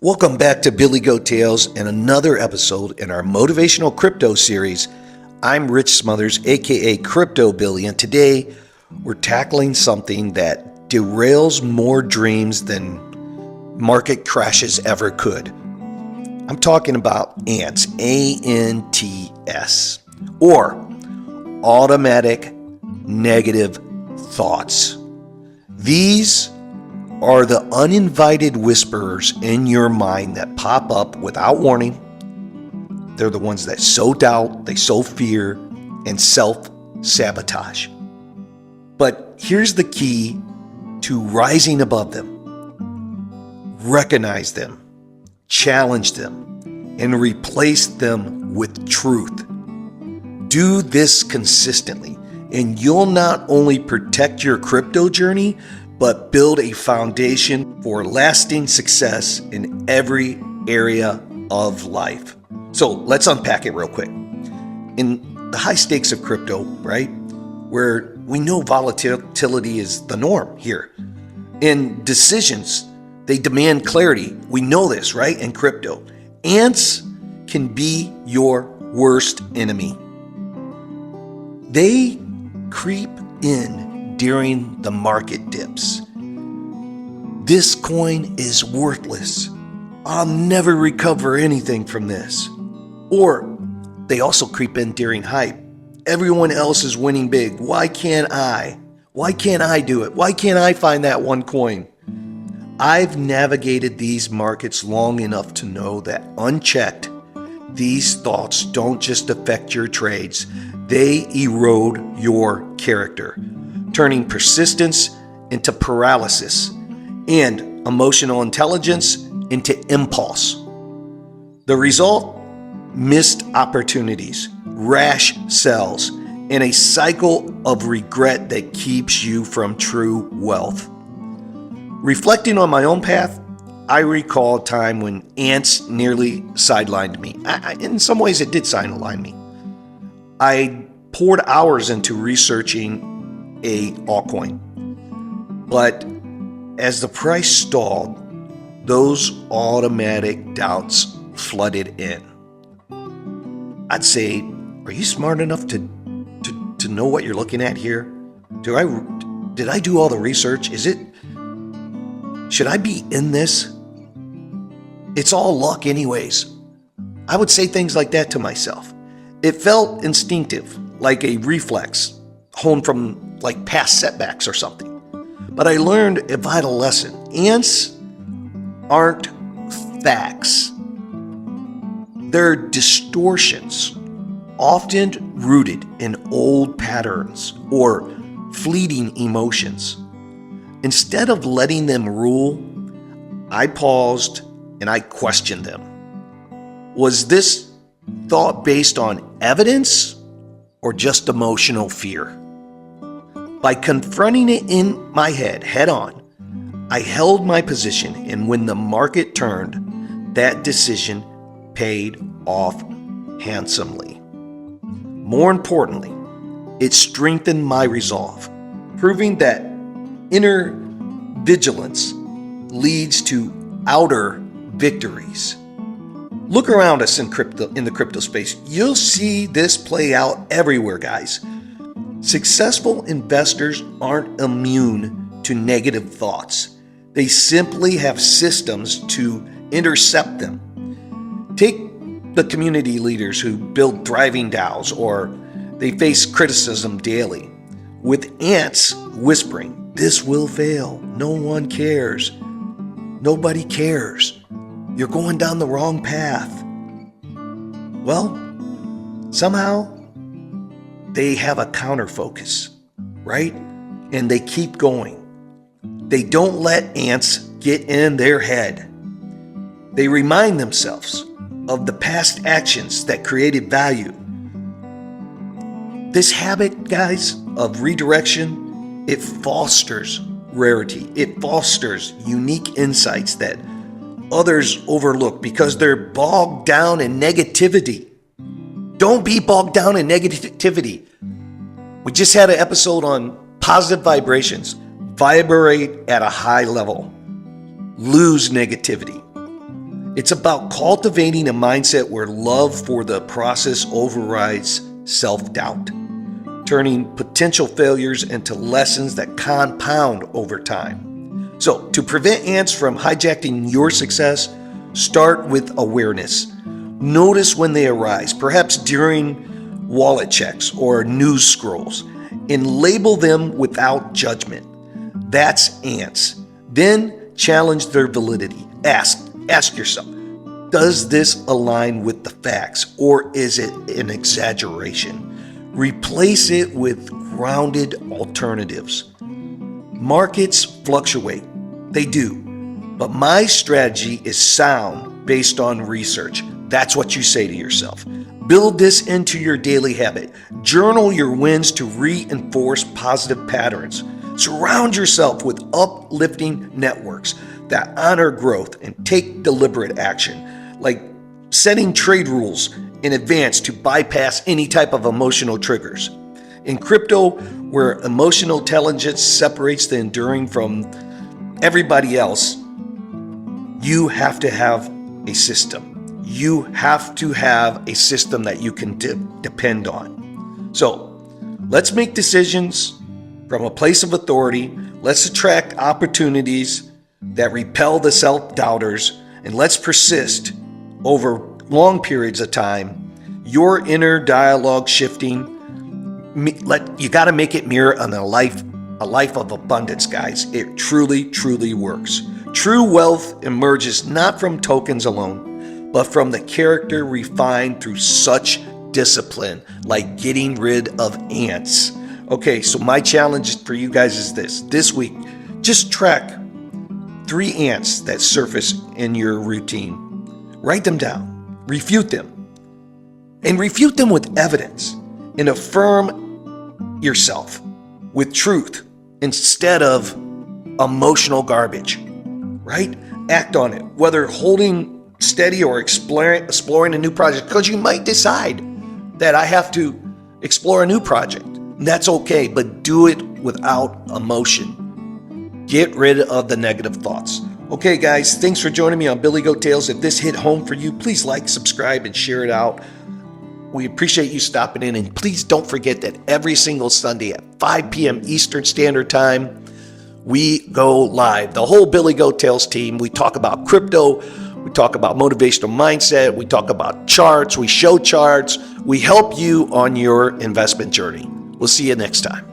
Welcome back to Billy Goat Tales and another episode in our Motivational Crypto Series. I'm Rich Smothers, a.k.a. Crypto Billy, and today we're tackling something that derails more dreams than market crashes ever could. I'm talking about ANTS, A-N-T-S, or automatic negative thoughts. These are the uninvited whisperers in your mind that pop up without warning. They're the ones that sow doubt, they sow fear, and self-sabotage. But here's the key to rising above them. Recognize them, challenge them, and replace them with truth. Do this consistently, and you'll not only protect your crypto journey, but build a foundation for lasting success in every area of life. So let's unpack it real quick. In the high stakes of crypto, right, where we know volatility is the norm here. In decisions, they demand clarity. We know this, right, in crypto. Ants can be your worst enemy. They creep in during the market dips. This coin is worthless. I'll never recover anything from this. Or they also creep in during hype. Everyone else is winning big. Why can't I? Why can't I do it? Why can't I find that one coin? I've navigated these markets long enough to know that unchecked, these thoughts don't just affect your trades, they erode your character, turning persistence into paralysis and emotional intelligence into impulse. The result? Missed opportunities, rash sells, and a cycle of regret that keeps you from true wealth. Reflecting on my own path, I recall a time when ants nearly sidelined me. In some ways, it did sideline me. I poured hours into researching a altcoin, but as the price stalled, those automatic doubts flooded in. I'd say, are you smart enough to know what you're looking at here? Did I do all the research? Should I be in this? It's all luck anyways. I would say things like that to myself. It felt instinctive, like a reflex, honed from like past setbacks or something. But I learned a vital lesson. Ants aren't facts. They're distortions, often rooted in old patterns or fleeting emotions. Instead of letting them rule, I paused and I questioned them. Was this thought based on evidence or just emotional fear? By confronting it in my head on, I held my position, and when the market turned, that decision paid off handsomely. More importantly, it strengthened my resolve, proving that inner vigilance leads to outer victories. Look around us in the crypto space. You'll see this play out everywhere, guys. Successful investors aren't immune to negative thoughts. They simply have systems to intercept them. Take the community leaders who build thriving DAOs, or they face criticism daily. With ants whispering, "This will fail. No one cares. Nobody cares. You're going down the wrong path." Well, somehow they have a counter focus, right? And they keep going. They don't let ants get in their head. They remind themselves of the past actions that created value. This habit, guys, of redirection, it fosters rarity. It fosters unique insights that others overlook because they're bogged down in negativity. Don't be bogged down in negativity. We just had an episode on positive vibrations. Vibrate at a high level. Lose negativity. It's about cultivating a mindset where love for the process overrides self-doubt, turning potential failures into lessons that compound over time. So, to prevent ants from hijacking your success, start with awareness. Notice when they arise, perhaps during wallet checks or news scrolls, and label them without judgment. That's ants. Then challenge their validity. Ask yourself, does this align with the facts, or is it an exaggeration? Replace it with grounded alternatives. Markets fluctuate. They do. But my strategy is sound based on research. That's what you say to yourself. Build this into your daily habit. Journal your wins to reinforce positive patterns. Surround yourself with uplifting networks that honor growth and take deliberate action, like setting trade rules in advance to bypass any type of emotional triggers. In crypto, where emotional intelligence separates the enduring from everybody else, you have to have a system. You have to have a system that you can depend on. So let's make decisions from a place of authority. Let's attract opportunities that repel the self-doubters, and let's persist over long periods of time. Your inner dialogue shifting, you got to make it mirror on a life of abundance, guys. It truly, truly works. True wealth emerges not from tokens alone, but from the character refined through such discipline, like getting rid of ants. Okay, so my challenge for you guys is this week, just track 3 ants that surface in your routine. Write them down, refute them, and refute them with evidence, and affirm yourself with truth instead of emotional garbage, right? Act on it, whether holding steady or exploring a new project, because you might decide that I have to explore a new project. That's okay, but do it without emotion. Get rid of the negative thoughts. Okay, guys, thanks for joining me on Billy Goat Tales. If this hit home for you, please like, subscribe, and share it out. We appreciate you stopping in, and please don't forget that every single Sunday at 5 p.m. Eastern Standard Time, we go live. The whole Billy Goat Tales team. We talk about crypto. We talk about motivational mindset. We talk about charts. We show charts. We help you on your investment journey. We'll see you next time.